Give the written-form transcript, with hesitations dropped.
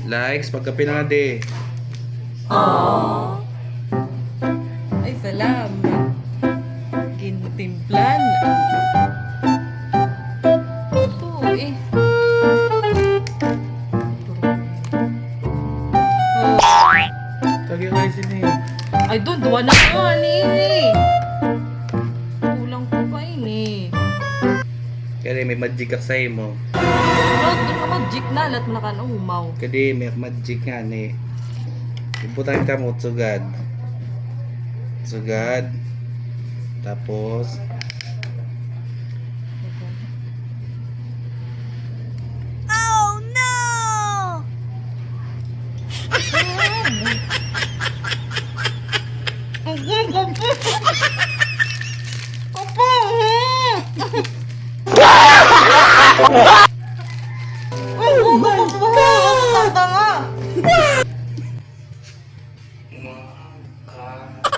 Likes, pagkape na nga de. Ay, salamat. Gintimplan. Ito eh. Lagi kayo sini. Ay, doon. Duwa na ka, nini. Kulang ko pa ini. Kaya may magic ka sa mo. Doon ka mag-jik na. Lahat mo na ka na umaw. Kaya may magic nga ni. Ibutan ka mo, sugad. Sugad. Tapos, Oh my God!